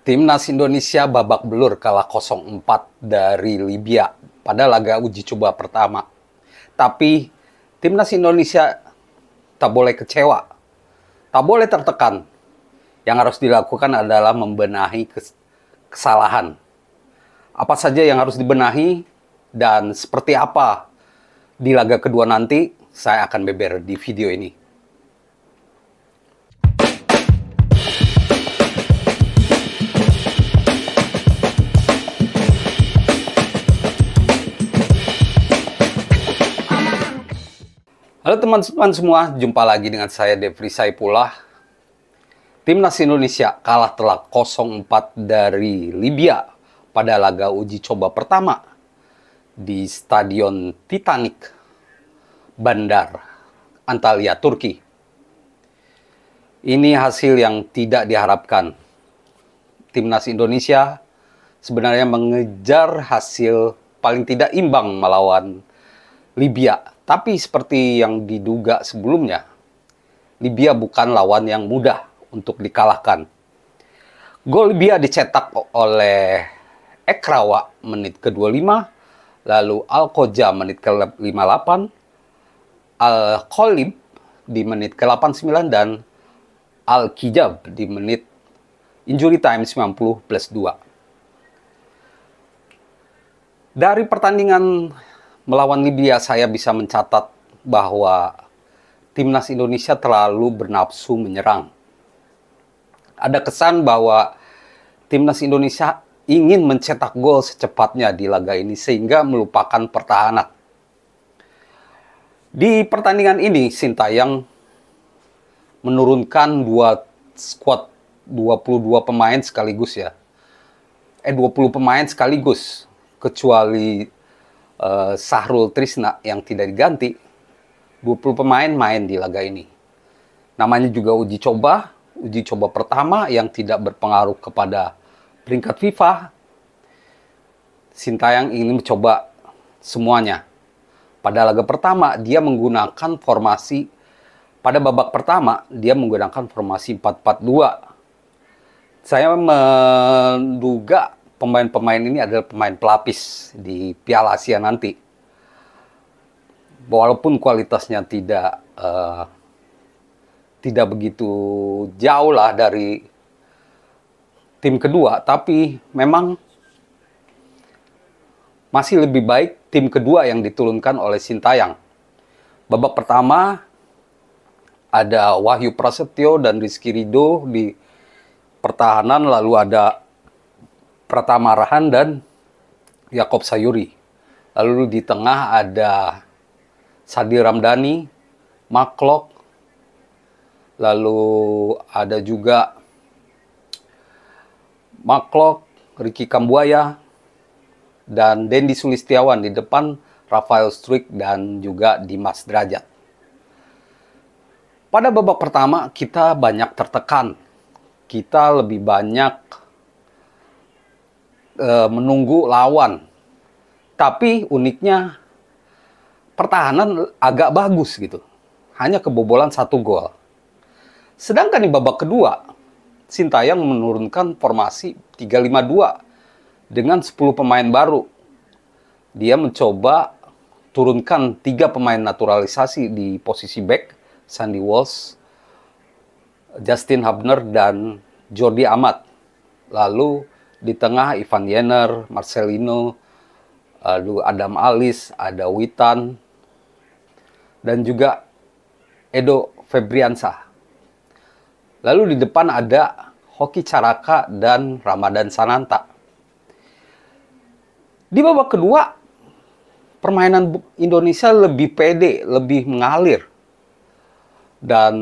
Timnas Indonesia babak belur kalah 0-4 dari Libya pada laga uji coba pertama. Tapi Timnas Indonesia tak boleh kecewa, tak boleh tertekan. Yang harus dilakukan adalah membenahi kesalahan. Apa saja yang harus dibenahi dan seperti apa di laga kedua nanti, saya akan beber di video ini. Halo teman-teman semua, jumpa lagi dengan saya Devri Saipullah. Timnas Indonesia kalah telak 0-4 dari Libya pada laga uji coba pertama di Stadion Titanic, Bandar Antalya, Turki. Ini hasil yang tidak diharapkan. Timnas Indonesia sebenarnya mengejar hasil paling tidak imbang melawan Libya. Tapi seperti yang diduga sebelumnya, Libya bukan lawan yang mudah untuk dikalahkan. Gol Libya dicetak oleh Ekrawa menit ke-25, lalu Al-Koja menit ke-58, Al-Kholib di menit ke-89, dan Al-Kijab di menit injury time 90+2. Dari pertandingan melawan Libya, saya bisa mencatat bahwa Timnas Indonesia terlalu bernafsu menyerang. Ada kesan bahwa Timnas Indonesia ingin mencetak gol secepatnya di laga ini sehingga melupakan pertahanan. Di pertandingan ini, Sintayong menurunkan dua squad 22 pemain sekaligus ya. 20 pemain sekaligus, kecuali Sahrul Trisna yang tidak diganti. 20 pemain main di laga ini. Namanya juga uji coba pertama yang tidak berpengaruh kepada peringkat FIFA. Sintayong ingin mencoba semuanya. Pada laga pertama dia menggunakan formasi, pada babak pertama dia menggunakan formasi 4-4-2. Saya menduga pemain-pemain ini adalah pemain pelapis di Piala Asia nanti. Walaupun kualitasnya tidak begitu jauh lah dari tim kedua, tapi memang masih lebih baik tim kedua yang diturunkan oleh Sintayong. Babak pertama ada Wahyu Prasetyo dan Rizky Ridho di pertahanan, lalu ada Pratama Arhan dan Yaakob Sayuri. Lalu di tengah ada Sadi Ramdhani, Maklok, lalu ada juga Maklok, Ricky Kambuaya, dan Dendi Sulistiawan. Di depan Rafael Struijk dan juga Dimas Derajat. Pada babak pertama kita banyak tertekan. Kita lebih banyak menunggu lawan. Tapi uniknya pertahanan agak bagus gitu. Hanya kebobolan 1 gol. Sedangkan di babak kedua, Sintayong menurunkan formasi 3-5-2 dengan 10 pemain baru. Dia mencoba turunkan 3 pemain naturalisasi di posisi back, Sandy Walsh, Justin Hubner, dan Jordi Amat. Lalu di tengah Ivan Jenner, Marcelino, lalu Adam Alis, ada Witan, dan juga Edo Febriansah. Lalu di depan ada Hoki Caraka dan Ramadan Sananta. Di babak kedua, permainan Indonesia lebih pede, lebih mengalir. Dan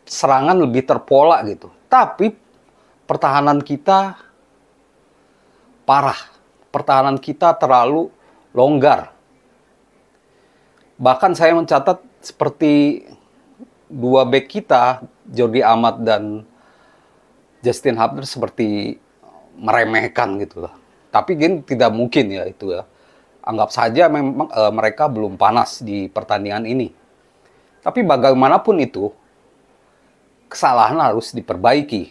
serangan lebih terpola gitu. Tapi pertahanan kita parah. Pertahanan kita terlalu longgar. Bahkan saya mencatat seperti 2 bek kita, Jordi Amat dan Justin Hubner, seperti meremehkan gitu lah. Tapi kan tidak mungkin ya itu ya. Anggap saja memang mereka belum panas di pertandingan ini. Tapi bagaimanapun itu, kesalahan harus diperbaiki.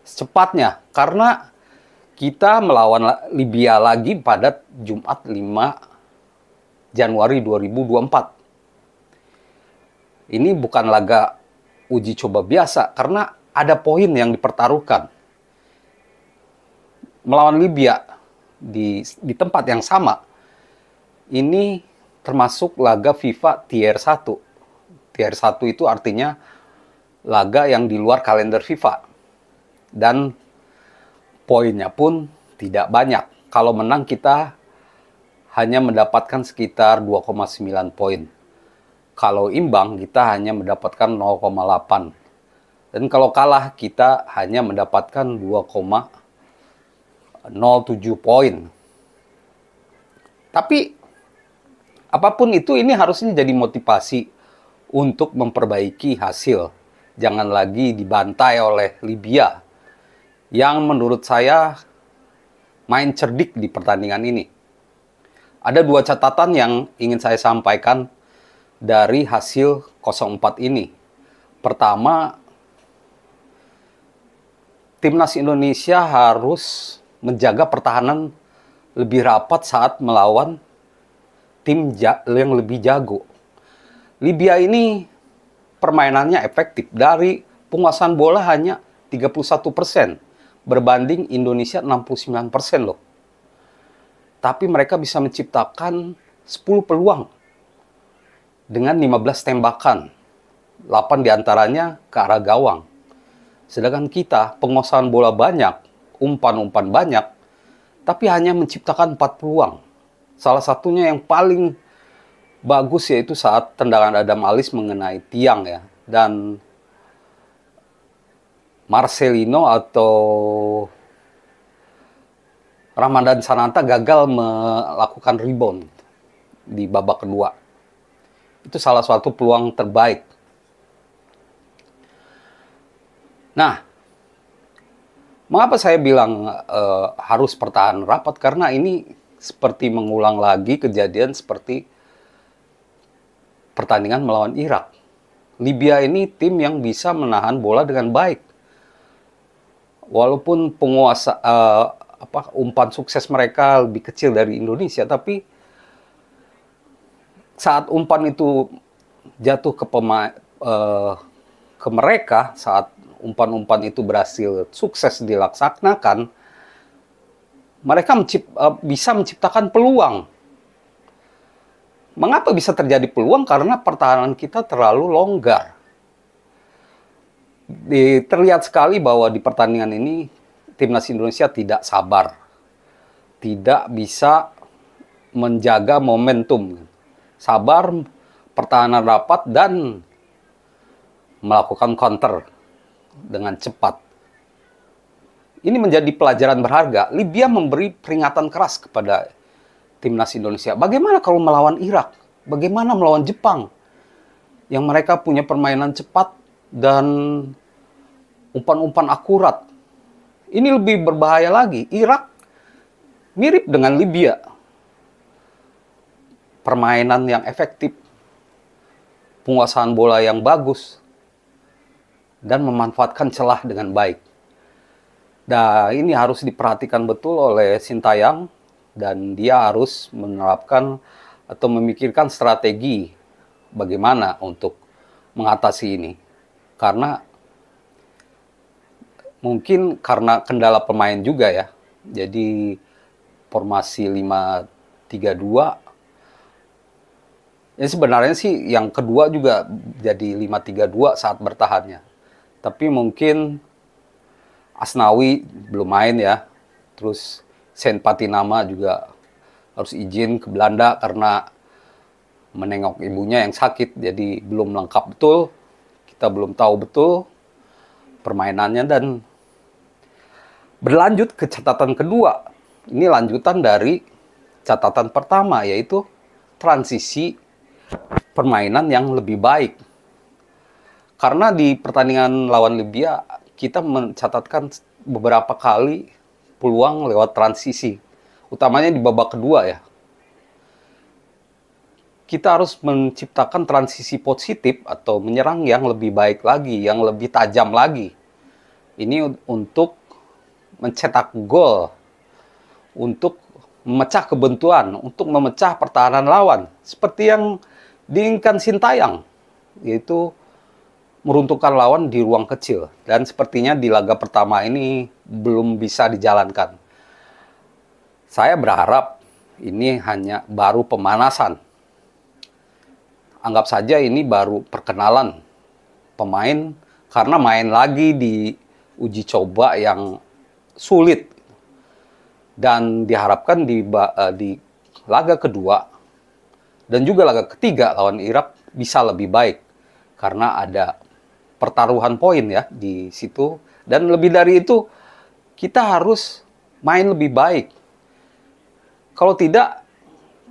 secepatnya, karena kita melawan Libya lagi pada Jumat 5 Januari 2024. Ini bukan laga uji coba biasa, karena ada poin yang dipertaruhkan. Melawan Libya di tempat yang sama, ini termasuk laga FIFA Tier 1. Tier 1 itu artinya laga yang di luar kalender FIFA. Dan poinnya pun tidak banyak. Kalau menang kita hanya mendapatkan sekitar 2,9 poin. Kalau imbang kita hanya mendapatkan 0,8. Dan kalau kalah kita hanya mendapatkan 2,07 poin. Tapi apapun itu, ini harusnya jadi motivasi untuk memperbaiki hasil. Jangan lagi dibantai oleh Libya yang menurut saya main cerdik di pertandingan ini. Ada dua catatan yang ingin saya sampaikan dari hasil 0-4 ini. Pertama, timnas Indonesia harus menjaga pertahanan lebih rapat saat melawan tim yang lebih jago. Libya ini permainannya efektif. Dari penguasaan bola hanya 31%. Berbanding Indonesia 69% loh. Tapi mereka bisa menciptakan 10 peluang dengan 15 tembakan. 8 diantaranya ke arah gawang. Sedangkan kita penguasaan bola banyak, umpan-umpan banyak, tapi hanya menciptakan 4 peluang. Salah satunya yang paling bagus yaitu saat tendangan Adam Alis mengenai tiang ya. Dan Marcelino atau Ramadan Sananta gagal melakukan rebound di babak kedua. Itu salah satu peluang terbaik. Nah, mengapa saya bilang harus pertahanan rapat? Karena ini seperti mengulang lagi kejadian seperti pertandingan melawan Irak. Libya ini tim yang bisa menahan bola dengan baik. Walaupun umpan sukses mereka lebih kecil dari Indonesia, tapi saat umpan itu jatuh ke mereka, saat umpan-umpan itu berhasil sukses dilaksanakan, mereka bisa menciptakan peluang. Mengapa bisa terjadi peluang? Karena pertahanan kita terlalu longgar. Terlihat sekali bahwa di pertandingan ini timnas Indonesia tidak sabar, tidak bisa menjaga momentum, sabar, pertahanan rapat, dan melakukan counter dengan cepat. Ini menjadi pelajaran berharga. Libya memberi peringatan keras kepada timnas Indonesia. Bagaimana kalau melawan Irak? Bagaimana melawan Jepang? Yang mereka punya permainan cepat dan umpan-umpan akurat. Ini lebih berbahaya lagi. Irak mirip dengan Libya. Permainan yang efektif, penguasaan bola yang bagus, dan memanfaatkan celah dengan baik. Nah, ini harus diperhatikan betul oleh Sintayong, dan dia harus menerapkan atau memikirkan strategi bagaimana untuk mengatasi ini. Karena mungkin karena kendala pemain juga ya. Jadi formasi 5-3-2. Ya sebenarnya sih yang kedua juga jadi 5-3-2 saat bertahannya. Tapi mungkin Asnawi belum main ya. Terus Saint Patinama juga harus izin ke Belanda karena menengok ibunya yang sakit. Jadi belum lengkap betul. Kita belum tahu betul permainannya. Dan berlanjut ke catatan kedua. Ini lanjutan dari catatan pertama, yaitu transisi permainan yang lebih baik. Karena di pertandingan lawan Libya, kita mencatatkan beberapa kali peluang lewat transisi. Utamanya di babak kedua ya. Kita harus menciptakan transisi positif atau menyerang yang lebih baik lagi, yang lebih tajam lagi. Ini untuk mencetak gol, untuk memecah kebuntuan, untuk memecah pertahanan lawan. Seperti yang diinginkan Sintayong, yaitu meruntuhkan lawan di ruang kecil. Dan sepertinya di laga pertama ini belum bisa dijalankan. Saya berharap ini hanya baru pemanasan. Anggap saja ini baru perkenalan pemain, karena main lagi di uji coba yang sulit. Dan diharapkan di laga kedua dan juga laga ketiga lawan Irak bisa lebih baik, karena ada pertaruhan poin ya di situ. Dan lebih dari itu, kita harus main lebih baik. Kalau tidak,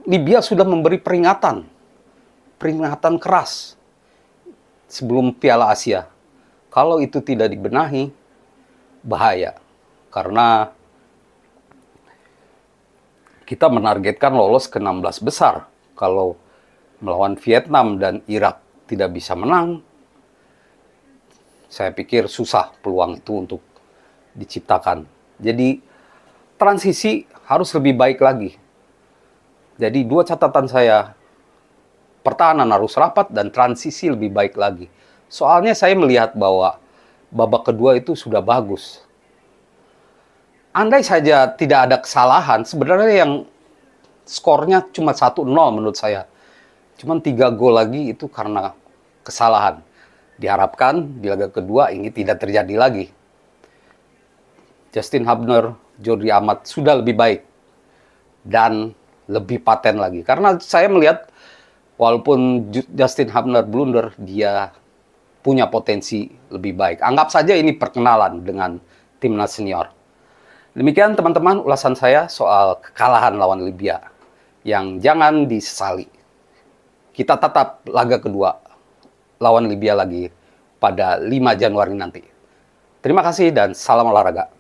Libya sudah memberi peringatan keras sebelum Piala Asia. Kalau itu tidak dibenahi, bahaya. Karena kita menargetkan lolos ke 16 besar. Kalau melawan Vietnam dan Irak tidak bisa menang, saya pikir susah peluang itu untuk diciptakan. Jadi transisi harus lebih baik lagi. Jadi dua catatan saya, pertahanan harus rapat dan transisi lebih baik lagi. Soalnya saya melihat bahwa babak kedua itu sudah bagus. Andai saja tidak ada kesalahan, sebenarnya yang skornya cuma 1-0 menurut saya. Cuman 3 gol lagi itu karena kesalahan. Diharapkan di laga kedua ini tidak terjadi lagi. Justin Hubner, Jordi Amat sudah lebih baik dan lebih paten lagi. Karena saya melihat walaupun Justin Hubner blunder, dia punya potensi lebih baik. Anggap saja ini perkenalan dengan timnas senior. Demikian teman-teman ulasan saya soal kekalahan lawan Libya yang jangan disesali. Kita tetap laga kedua lawan Libya lagi pada 5 Januari nanti. Terima kasih dan salam olahraga.